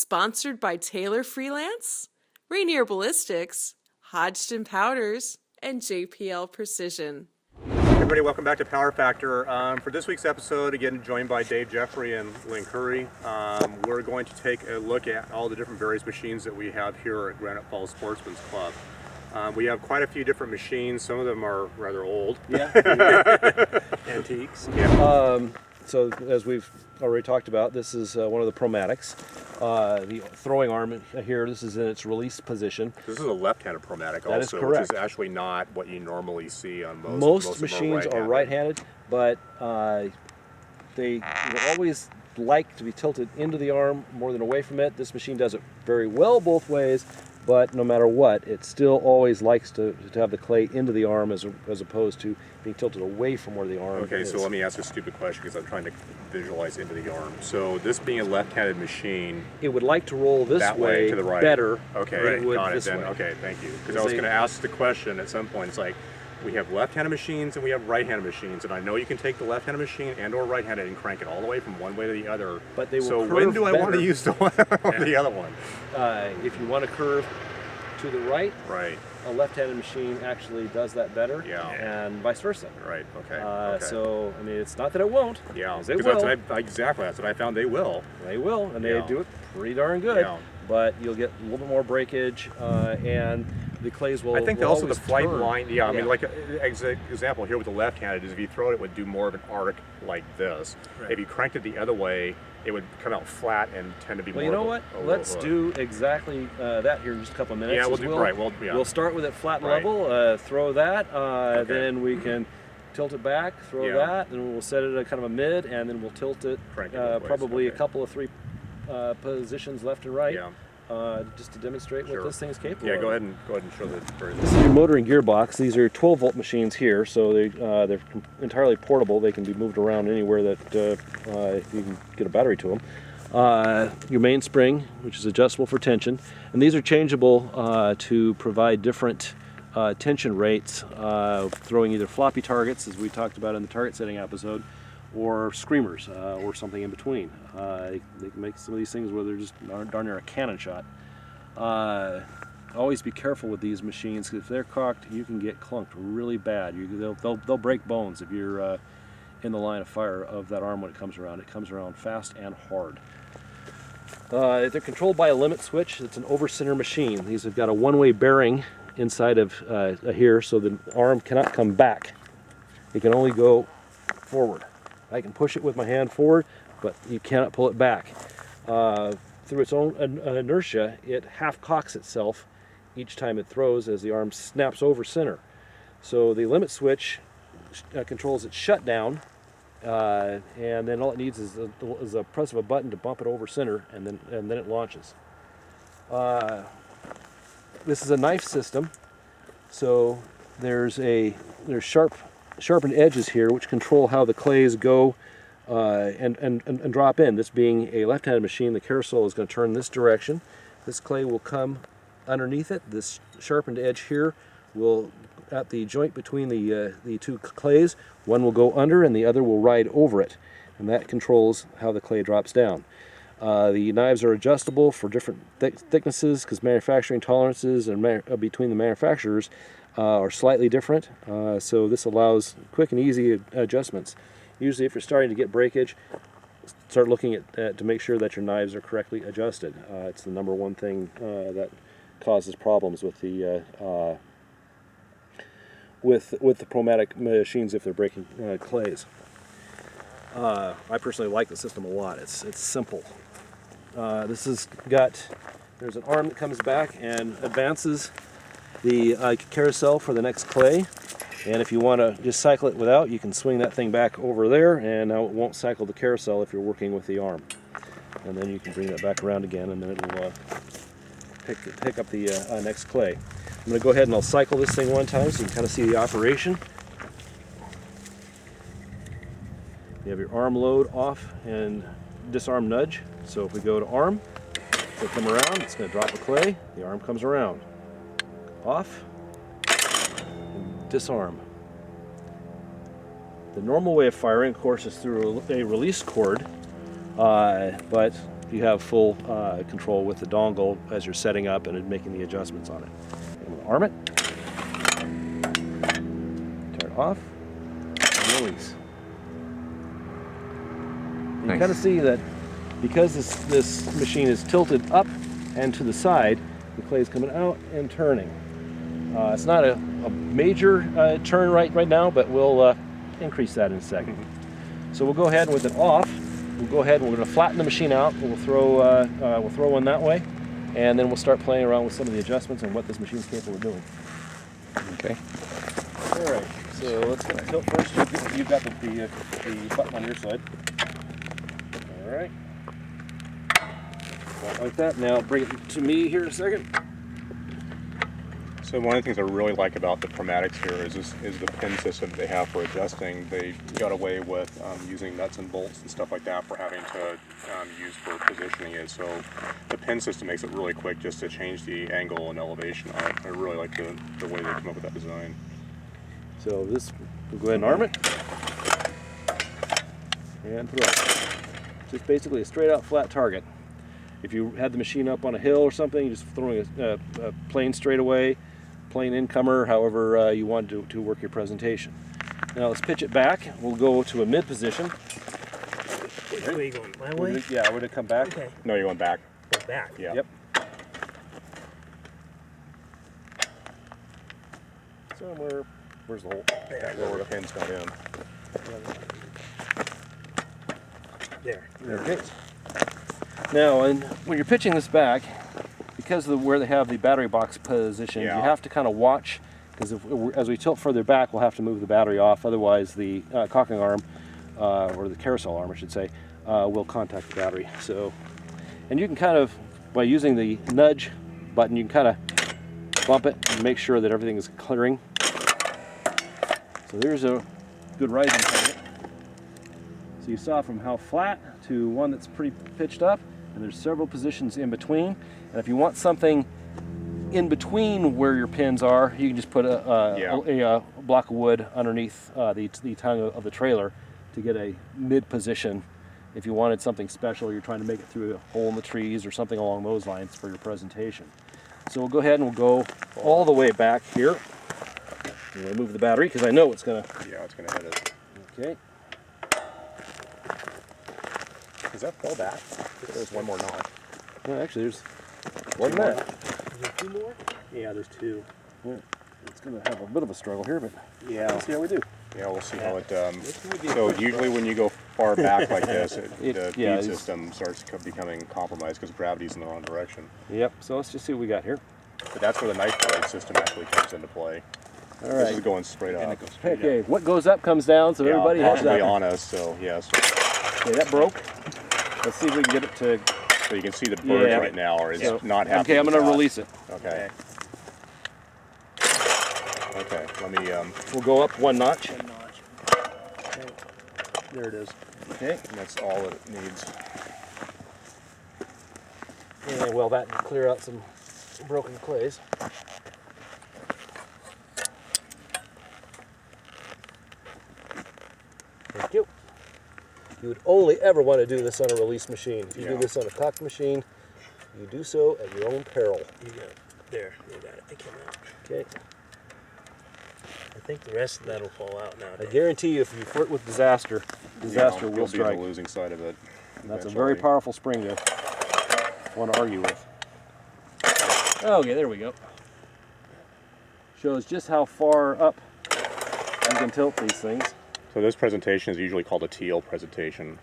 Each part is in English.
Sponsored by Taylor Freelance, Rainier Ballistics, Hodgson Powders, and JPL Precision. Hey everybody, welcome back to Power Factor. For this week's episode, again joined by Dave Jeffrey and Lynn Curry, we're going to take a look at all the different various machines that we have here at Granite Falls Sportsman's Club. We have quite a few different machines. Some of them are rather old. Yeah. Antiques. Yeah. So as we've already talked about, this is one of the Promatics. The throwing arm here, this is in its release position. This is a left-handed Promatic That is also, correct. which is actually not what you normally see on Most machines are right-handed, but they will always like to be tilted into the arm more than away from it. This machine does it very well both ways, but no matter what, it still always likes to have the clay into the arm as opposed to being tilted away from where the arm is. Okay, so let me ask a stupid question because I'm trying to visualize into the arm. So this being a left-handed machine, it would like to roll this that way to the right. better okay, than it would got it this then. way. Okay, thank you. Because I was going to ask the question at some point. It's like, we have left-handed machines and we have right-handed machines, and I know you can take the left-handed machine and or right-handed and crank it all the way from one way to the other. But they will so curve when do I want to better. use the one or the other one? If you want to curve to the right, Right. a left-handed machine actually does that better, Yeah. and vice versa. Right. Okay. Okay. So, I mean, it's not that it won't. Yeah. 'cause they 'Cause will. exactly. That's what I found. They will. They will, and they Yeah. do it pretty darn good. Yeah. But you'll get a little bit more breakage, and the clays will. I think will also the always flight turn. line. Yeah. I mean, like example here with the left-handed is if you throw it, it would do more of an arc like this. Right. If you cranked it the other way, it would come out flat and tend to be Well, more. you know of what? a Let's do exactly that here in just a couple of minutes. Yeah, we'll is do right. Well, yeah. We'll start with it flat Right. level. Throw that. Okay. Then we can tilt it back. Throw Yeah. that. Then we'll set it at kind of a mid, and then we'll tilt it. Crank it both ways. Probably Okay. a couple of three positions left and right. Yeah. just to demonstrate Sure. what this thing is capable Yeah. of. Go ahead and show the. This is your motoring gearbox. These are 12-volt machines here, so they're entirely portable. They can be moved around anywhere that you can get a battery to them. Your mainspring, which is adjustable for tension, and these are changeable to provide different tension rates, throwing either floppy targets, as we talked about in the target setting episode, or screamers, or something in between. They can make some of these things where they're just darn near a cannon shot. Always be careful with these machines, 'cause if they're cocked, you can get clunked really bad. They'll break bones if you're in the line of fire of that arm when it comes around. It comes around fast and hard. They're controlled by a limit switch. It's an over-center machine. These have got a one-way bearing inside of here, so the arm cannot come back. It can only go forward. I can push it with my hand forward, but you cannot pull it back. Through its own inertia, it half cocks itself each time it throws as the arm snaps over center. So the limit switch controls its shutdown, and then all it needs is a press of a button to bump it over center, and then it launches. This is a knife system, so there's sharpened edges here which control how the clays go and drop in. This being a left-handed machine, the carousel is going to turn this direction. This clay will come underneath it. This sharpened edge here will, at the joint between the two clays, one will go under and the other will ride over it, and that controls how the clay drops down. The knives are adjustable for different thicknesses because manufacturing tolerances and between the manufacturers are slightly different, so this allows quick and easy adjustments. Usually if you're starting to get breakage, start looking at to make sure that your knives are correctly adjusted. It's the number one thing that causes problems with the Promatic machines if they're breaking clays. I personally like the system a lot. It's simple. This has there's an arm that comes back and advances the carousel for the next clay, and if you want to just cycle it without, you can swing that thing back over there, and now it won't cycle the carousel if you're working with the arm. And then you can bring that back around again, and then it'll pick up the next clay. I'm going to go ahead and I'll cycle this thing one time so you can kind of see the operation. You have your arm load off and disarm nudge. So if we go to arm, it'll come around, it's going to drop the clay, the arm comes around. Off, and disarm. The normal way of firing, of course, is through a release cord, but you have full control with the dongle as you're setting up and making the adjustments on it. And we'll arm it, turn it off, and release. You Nice. kind of see that because this machine is tilted up and to the side, the clay is coming out and turning. It's not a major turn right now, but we'll increase that in a second. So we'll go ahead with it off. We'll go ahead and we're going to flatten the machine out. We'll throw one that way, and then we'll start playing around with some of the adjustments and what this machine is capable of doing. Okay. All right. So let's get the tilt first. You've got the button on your side. All right. Like that. Now bring it to me here in a second. So one of the things I really like about the Pneumatics here is the pin system they have for adjusting. They got away with using nuts and bolts and stuff like that for having to use for positioning it. So the pin system makes it really quick just to change the angle and elevation on it. I really like the way they come up with that design. So this, we'll go ahead and arm it. And put it on. Just basically a straight out flat target. If you had the machine up on a hill or something, you're just throwing a plain straightaway, plain incomer, however you want to work your presentation. Now let's pitch it back. We'll go to a mid position. Which way are you going? My way? Yeah, we're going to come back. Okay. No, you're going back. Go back. Yeah. Yep. Somewhere, where's the hole? That where the pin's got in. There. Okay. Now, when you're pitching this back, because of where they have the battery box positioned, Yeah. you have to kind of watch, because as we tilt further back, we'll have to move the battery off. Otherwise, the cocking arm, or the carousel arm, I should say, will contact the battery. So, and you can kind of, by using the nudge button, you can kind of bump it and make sure that everything is clearing. So there's a good rising target. So you saw from how flat to one that's pretty pitched up, and there's several positions in between. And if you want something in between where your pins are, you can just put a block of wood underneath the tongue of the trailer to get a mid position. If you wanted something special, you're trying to make it through a hole in the trees or something along those lines for your presentation. So we'll go ahead and we'll go all the way back here. I'm going to move the battery because I know it's going to. Yeah, it's going to hit it. Okay. Does that fall back? There's one more knot. No, actually, there's one more. Is there two more? Yeah, there's two. Yeah. It's going to have a bit of a struggle here, but Yeah. let's see how we do. Yeah, we'll see how it. So usually when you go far back like this, the feed system starts becoming compromised because gravity's in the wrong direction. Yep. So let's just see what we got here. But that's where the knife blade system actually comes into play. All This right. is going straight up. Okay. What goes up comes down. So everybody has possibly that. on us. So yes. Okay, that broke. Let's see if we can get it to. So you can see the birds Yeah. right now, or it's So, not happening. okay, I'm going to release it. Okay. Okay. Let me. We'll go up one notch. One notch. Okay. There it is. Okay. And that's all that it needs. And well, that will clear out some broken clays. Thank you. You would only ever want to do this on a release machine. If you do Yeah. this on a cocked machine, you do so at your own peril. You got it. There. You got it. It came out. Okay. I think the rest of that will fall out now. I guarantee you, if you flirt with disaster, disaster will you'll be on strike. the losing side of it. That's a eventually. very powerful spring to want to argue with. Okay, there we go. Shows just how far up you can tilt these things. So this presentation is usually called a teal presentation.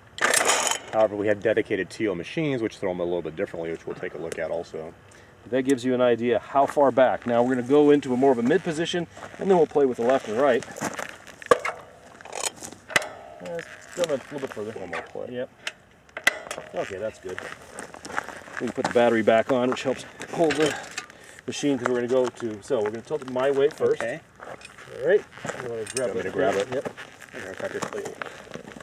However, we have dedicated teal machines which throw them a little bit differently, which we'll take a look at also. That gives you an idea how far back. Now we're going to go into a more of a mid position, and then we'll play with the left and right. Still a little bit further. One more play. Yep. Okay, that's good. We can put the battery back on, which helps hold the machine because we're going to go to. So we're going to tilt it my way first. Okay. All right. You want to grab Want me it? to grab it? Yep.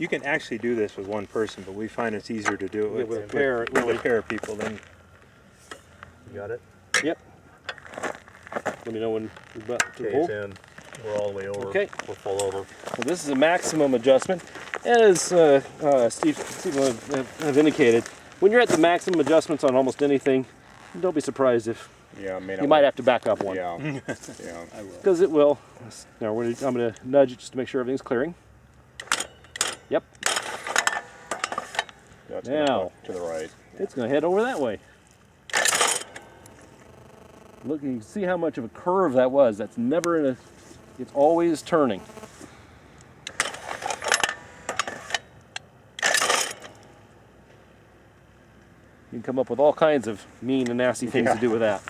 You can actually do this with one person, but we find it's easier to do it With a pair, with really. a pair of people. Then You got it? Yep. Let me know when you're about to Okay, pull. it's in. We're all the way over. Okay. We're full over. So this is a maximum adjustment. As Steve have indicated, when you're at the maximum adjustments on almost anything, don't be surprised if Yeah, may not you might have to back up one. Yeah, yeah. I will. Because it will. Now I'm going to nudge it just to make sure everything's clearing. Yep. That's Now. to the right. It's going to head over that way. Look, you can see how much of a curve that was. That's never in a, it's always turning. You can come up with all kinds of mean and nasty things to do with that.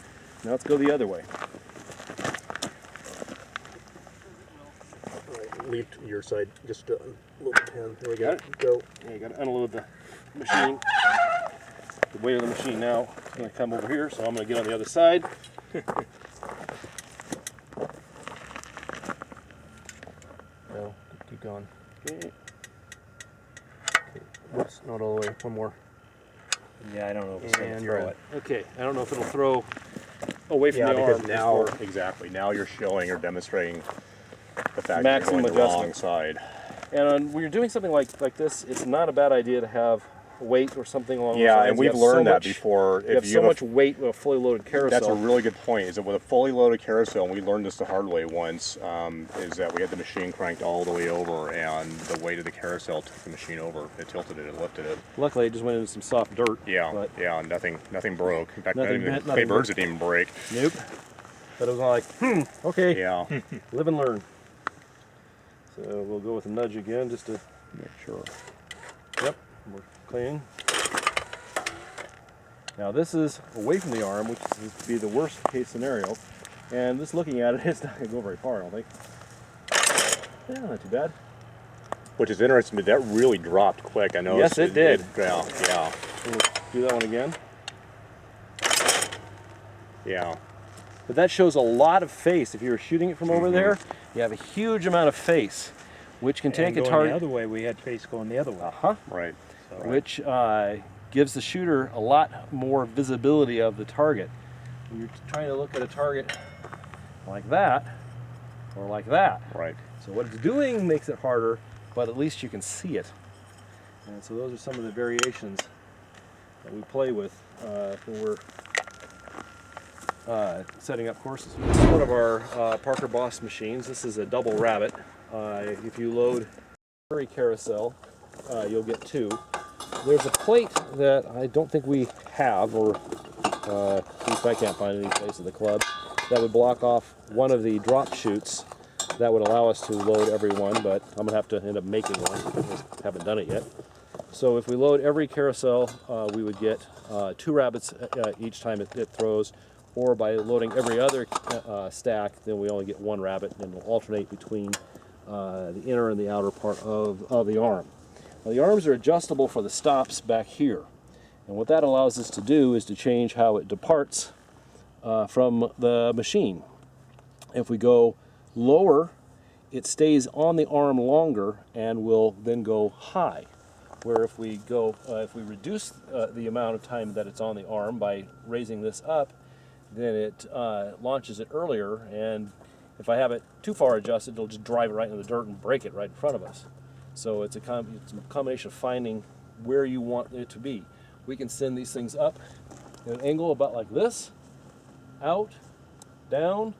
Now let's go the other way. Leave your side just a little pin. There we Got it? go. Yeah, you got to unload the machine. The weight of the machine now is going to come over here, so I'm going to get on the other side. No, keep going. Okay. Whoops, not all the way. One more. Yeah, I don't know if it's going to And you're throw in. it. Okay, I don't know if it'll throw away from Yeah, the because arm. now, before- exactly, now you're showing or demonstrating the fact Maximum that you're going the wrong adjustment. side. And when you're doing something like this, it's not a bad idea to have weight or something along those Yeah, lines. and You we've have so learned that much- before. You have so much weight with a fully loaded carousel. That's a really good point. Is that with a fully loaded carousel, and we learned this the hard way once, is that we had the machine cranked all the way over, and the weight of the carousel took the machine over. It tilted it, it lifted it. Luckily, it just went into some soft dirt. Yeah, But yeah, nothing broke. In fact, Nothing not even bent, the nothing birds broke. didn't even break. nope. But it was all like, okay, Yeah, live and learn. So we'll go with a nudge again just to make sure. Yep, we're clean. Now this is away from the arm, which is to be the worst case scenario. And just looking at it, it's not going to go very far, I don't think. Yeah, not too bad. which is interesting, but that really dropped quick. I know. Yes, it did. Yeah, yeah, So we'll do that one again. yeah. But that shows a lot of face. If you were shooting it from over there, you have a huge amount of face, which can take And a going target. the other way, we had face going the other way. Uh-huh. Right. So, Which gives the shooter a lot more visibility of the target. When you're trying to look at a target like that, or like that. Right. So what it's doing makes it harder, but at least you can see it. And so those are some of the variations that we play with when we're setting up courses. This is one of our Parker Boss machines. This is a double rabbit. If you load a carousel, you'll get two. There's a plate that I don't think we have, or at least I can't find any place at the club, that would block off one of the drop chutes that would allow us to load every one, but I'm going to have to end up making one. I just haven't done it yet. So if we load every carousel, we would get two rabbits each time it throws, or by loading every other stack, then we only get one rabbit, and we'll alternate between the inner and the outer part of the arm. Now, the arms are adjustable for the stops back here, and what that allows us to do is to change how it departs from the machine. If we go lower, it stays on the arm longer and will then go high. Where if we reduce the amount of time that it's on the arm by raising this up, then it launches it earlier, and if I have it too far adjusted, it'll just drive it right into the dirt and break it right in front of us. So it's a combination of finding where you want it to be. We can send these things up at an angle about like this, out, down,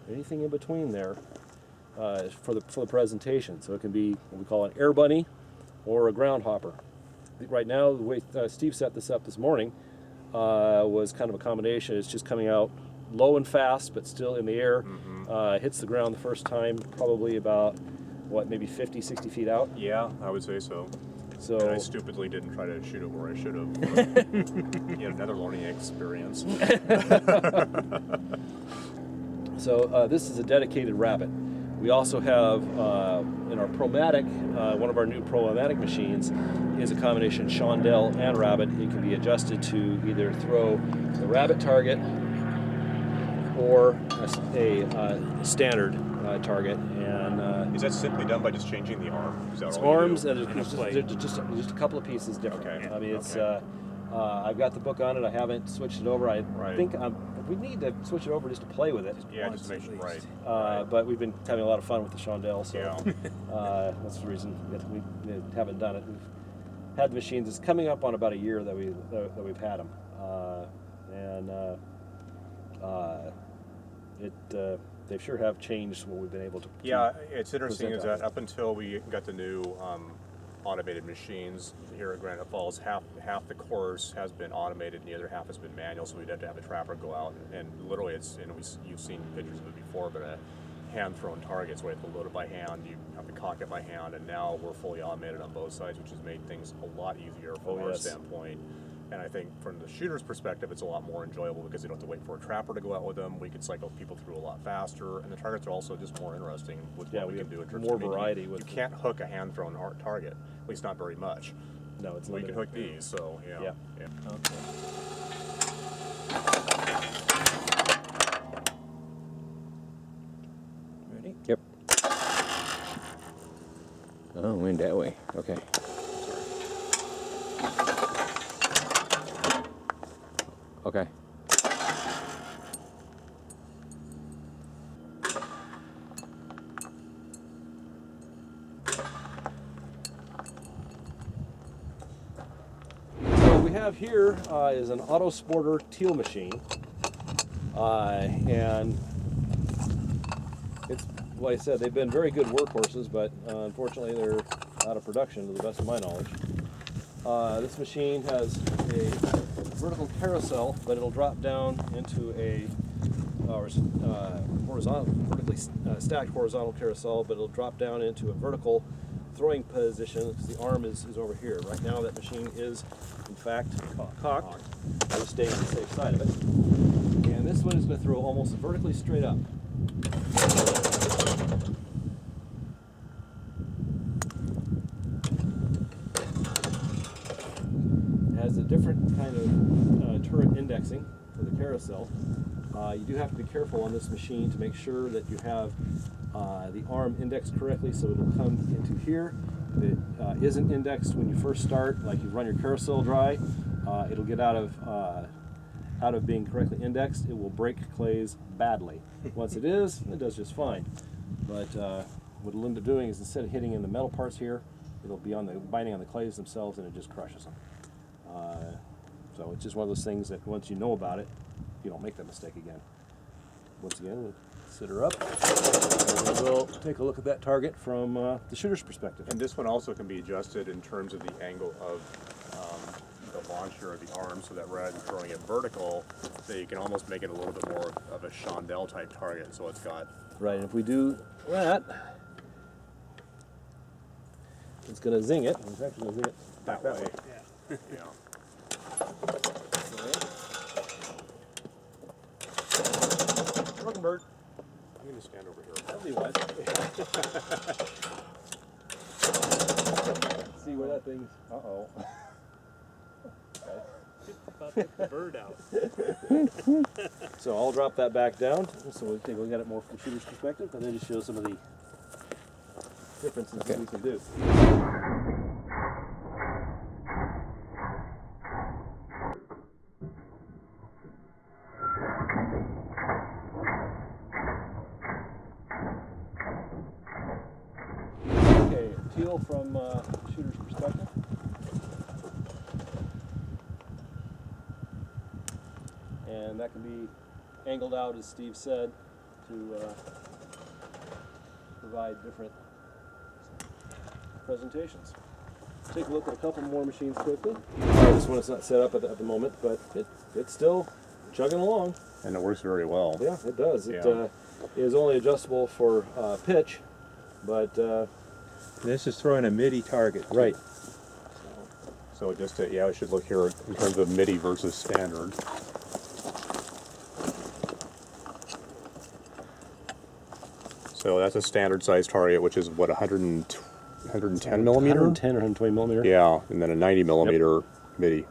anything in between there for the presentation. So it can be what we call an air bunny or a ground hopper. Right now, the way Steve set this up this morning was kind of a combination. It's just coming out low and fast, but still in the air. Hits the ground the first time, probably about, maybe 50, 60 feet out. Yeah, I would say so. So And I stupidly didn't try to shoot it where I should have. Yet another learning experience. So this is a dedicated rabbit. We also have in our Promatic, one of our new Promatic machines is a combination Shondell and rabbit. It can be adjusted to either throw the rabbit target or a standard target. And Is that simply done by just changing the arm? Is that it's all you arms do? and And a plate. just a couple of pieces different. Okay, I mean, it's okay. I've got the book on it. I haven't switched it over. I Right. think we need to switch it over just to play with it. Yeah, just make sure, right. But we've been having a lot of fun with the Shondell, so Yeah. that's the reason that we haven't done it. We've had the machines. It's coming up on about a year that we've had them, they sure have changed what we've been able to. Yeah, it's interesting present is that out. up until we got the new automated machines here at Granite Falls, half the course has been automated and the other half has been manual, so we'd have to have a trapper go out and literally it's, you've seen pictures of it before, but a hand-thrown target, so we have to load it by hand, you have to cock it by hand, and now we're fully automated on both sides, which has made things a lot easier from our standpoint. And I think from the shooter's perspective, it's a lot more enjoyable because they don't have to wait for a trapper to go out with them. We can cycle people through a lot faster, and the targets are also just more interesting with what we can do in terms more of variety. You can't hook a hand-thrown target, at least not very much. No, it's We can limited. hook these, so yeah. Okay. Ready? Yep. Oh, went that way. Okay. Okay. So we have here is an Auto Sporter teal machine, and it's, like I said, they've been very good workhorses, but unfortunately they're out of production to the best of my knowledge. This machine has a vertical carousel, but it'll drop down into a vertically stacked horizontal carousel, but it'll drop down into a vertical throwing position because the arm is over here. Right now that machine is in fact cocked. We're staying on the safe side of it. And this one is going to throw almost vertically straight up. It has a different kind of turret indexing for the carousel. You do have to be careful on this machine to make sure that you have the arm indexed correctly, so it'll come into here. If it isn't indexed when you first start, like you run your carousel dry, it'll get out of being correctly indexed. It will break clays badly. Once it is, it does just fine. But what it'll end up doing is instead of hitting in the metal parts here, it'll be biting on the clays themselves, and it just crushes them. So it's just one of those things that once you know about it, you don't make that mistake again. Once again, we'll sit her up, and we'll take a look at that target from the shooter's perspective. And this one also can be adjusted in terms of the angle of the launcher of the arm, so that rather than throwing it vertical, that you can almost make it a little bit more of a Shondell type target. So it's got Right, and if we do that, it's going to zing it. It's actually going to zing it that way. Yeah. Yeah. Rockenberg. I'm going to stand over here. That'll be one. See where that thing's. Uh-oh. About took the bird out. So I'll drop that back down, so we'll take a look at it more from the shooter's perspective, and then just show some of the differences that we can do. Okay, teal from shooter's perspective. And that can be angled out, as Steve said, to provide different presentations. Take a look at a couple more machines quickly. This one is not set up at the moment, but it's still chugging along. And it works very well. Yeah, it does. It Yeah. is only adjustable for pitch, but This is throwing a MIDI target. right. So just to, yeah, I should look here in terms of MIDI versus standard. So that's a standard size target, which is what, 110 millimeter? 110 or 120 millimeter. Yeah, and then a 90 millimeter MIDI,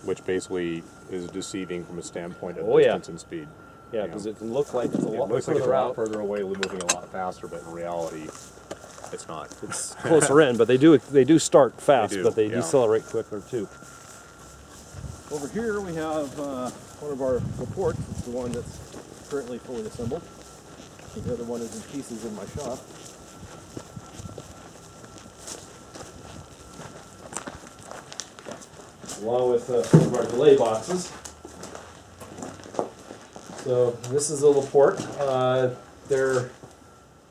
which basically is deceiving from a standpoint of Oh, yeah. distance and speed. Yeah, because it can look like it's a It lot looks like it's a further lot out. further away, moving a lot faster, but in reality, It's not. It's closer in, but they do start fast, do, but they yeah. decelerate quicker too. Over here we have one of our reports. It's the one that's currently fully assembled. The other one is in pieces in my shop. Along with some of our delay boxes. So this is a Laporte. Their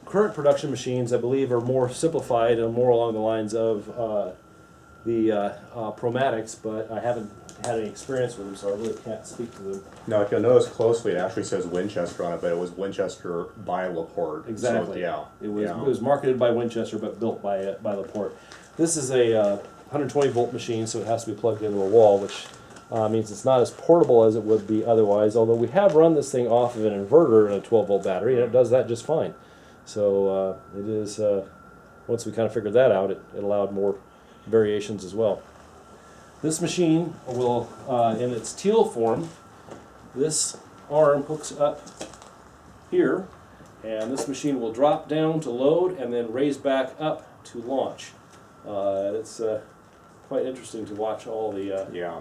current production machines, I believe, are more simplified and more along the lines of the Promatics, but I haven't had any experience with them, so I really can't speak to them. Now, if you'll notice closely, it actually says Winchester on it, but it was Winchester by Laporte. Exactly. So, yeah. It was yeah. it was marketed by Winchester, but built by Laporte. This is a 120 volt machine, so it has to be plugged into a wall, which means it's not as portable as it would be otherwise. Although we have run this thing off of an inverter and a 12 volt battery, and it does that just fine. So it is. Once we kind of figured that out, it allowed more variations as well. This machine will, in its teal form, this arm hooks up here, and this machine will drop down to load and then raise back up to launch. It's quite interesting to watch all the... Yeah.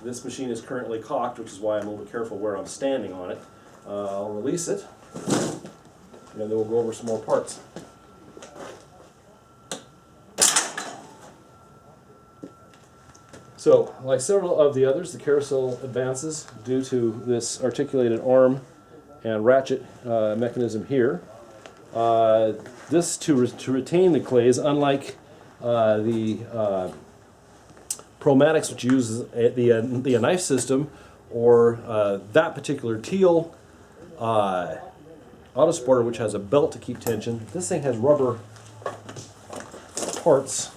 This machine is currently cocked, which is why I'm a little bit careful where I'm standing on it. I'll release it, and then we'll go over some more parts. So, like several of the others, the carousel advances due to this articulated arm and ratchet mechanism here. This to retain the clays, unlike the Promatics, which uses the knife system, or that particular teal Autosporter, which has a belt to keep tension. This thing has rubber parts.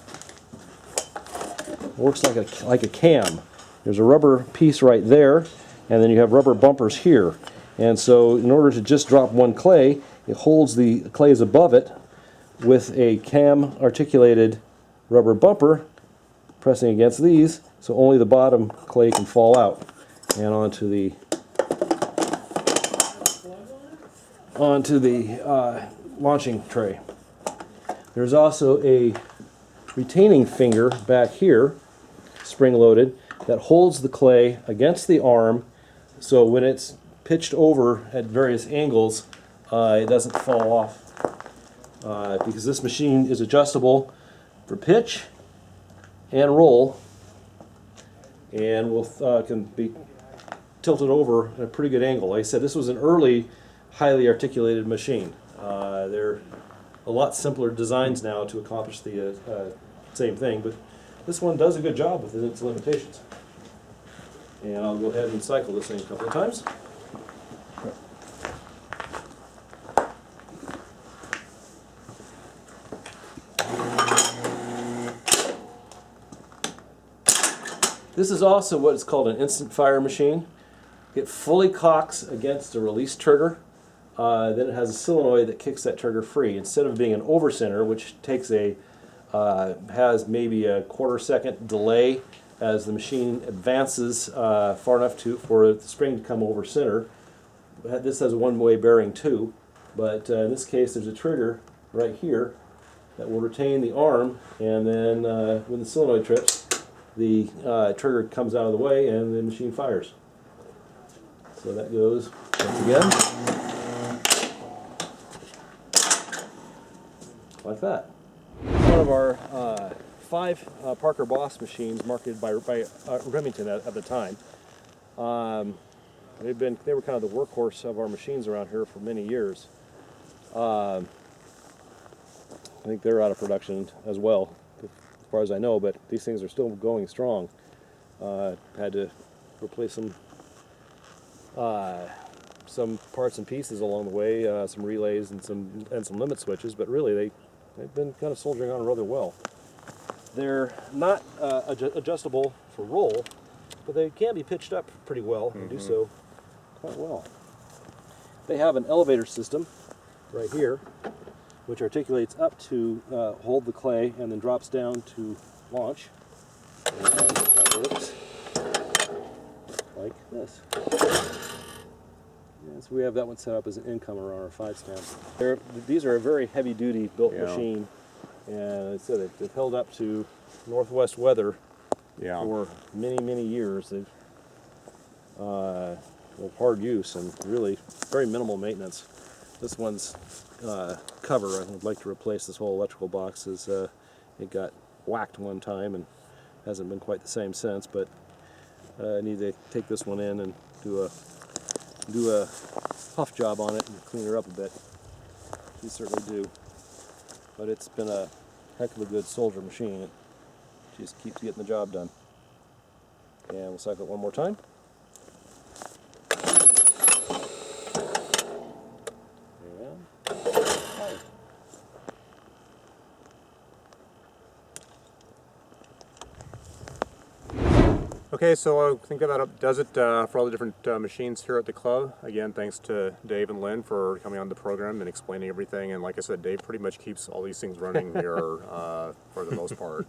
Works like a cam. There's a rubber piece right there, and then you have rubber bumpers here. And so in order to just drop one clay, it holds the clays above it with a cam articulated rubber bumper pressing against these, so only the bottom clay can fall out and onto the launching tray. There's also a retaining finger back here, spring-loaded, that holds the clay against the arm, so when it's pitched over at various angles, it doesn't fall off. Because this machine is adjustable for pitch and roll, and can be tilted over at a pretty good angle. Like I said, this was an early, highly articulated machine. They're a lot simpler designs now to accomplish the same thing, but this one does a good job within its limitations. And I'll go ahead and cycle this thing a couple of times. This is also what is called an instant fire machine. It fully cocks against a release trigger. Then it has a solenoid that kicks that trigger free. Instead of being an over center, which takes has maybe a quarter-second delay as the machine advances far enough for the spring to come over center. This has a one-way bearing too, but in this case there's a trigger right here that will retain the arm, and then when the solenoid trips, the trigger comes out of the way and the machine fires. So that goes once again like that. One of our 5 Parker Boss machines marketed by Remington at the time. They were kind of the workhorse of our machines around here for many years. I think they're out of production as well, as far as I know, but these things are still going strong. Had to replace some parts and pieces along the way, some relays and some limit switches, but really they've been kind of soldiering on rather well. They're not adjustable for roll, but they can be pitched up pretty well and do so quite well. They have an elevator system right here, which articulates up to hold the clay and then drops down to launch. And that works like this. Yeah, so we have that one set up as an incomer on our 5 stamp. These are a very heavy-duty built machine. And I said they've held up to northwest weather Yeah. for many years. They've hard use and really very minimal maintenance. This one's cover, I would like to replace this whole electrical box. It got whacked one time and hasn't been quite the same since. But I need to take this one in and do a huff job on it and clean her up a bit. We certainly do. But it's been a heck of a good soldier machine. It just keeps getting the job done. And we'll cycle it one more time. Okay, so I think that does it for all the different machines here at the club. Again, thanks to Dave and Lynn for coming on the program and explaining everything. And like I said, Dave pretty much keeps all these things running here for the most part.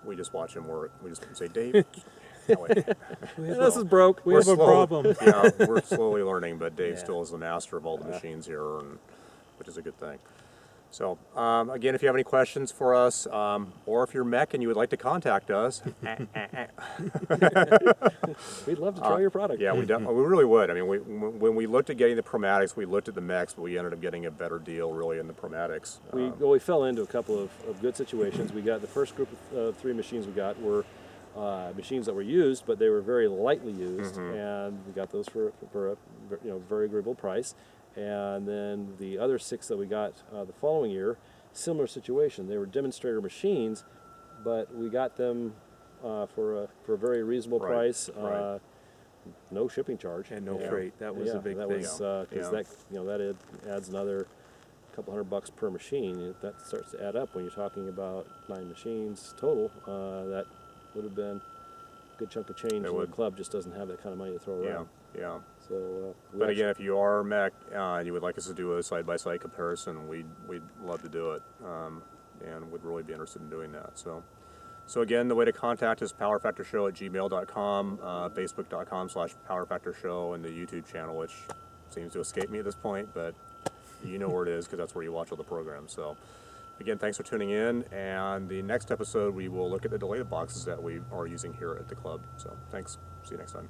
We just watch him work. We just say, Dave, that way. This is broke. We have a problem. Yeah, we're slowly learning, but Dave Yeah. still is the master of all the machines here, which is a good thing. So, again, if you have any questions for us, or if you're mech and you would like to contact us, We'd love to try your product. yeah, we really would. I mean, when we looked at getting the Promatics, we looked at the mechs, but we ended up getting a better deal, really, in the Promatics. We fell into a couple of good situations. We got the first group of 3 machines we got were machines that were used, but they were very lightly used, and we got those for a very agreeable price. And then the other 6 that we got the following year, similar situation. They were demonstrator machines, but we got them for a very reasonable price. right. No shipping charge And no freight. That was a big that thing. was because that adds another couple $100 per machine. That starts to add up when you're talking about 9 machines total. That would have been a good chunk of change. The club just doesn't have that kind of money to throw around. Yeah. So, But again, if you are a mech and you would like us to do a side-by-side comparison, we'd love to do it, and would really be interested in doing that. So again, the way to contact is powerfactorshow@gmail.com, facebook.com/powerfactorshow, and the YouTube channel, which seems to escape me at this point, but you know where it is because that's where you watch all the programs. So again, thanks for tuning in, and the next episode we will look at the delay boxes that we are using here at the club. So thanks. See you next time.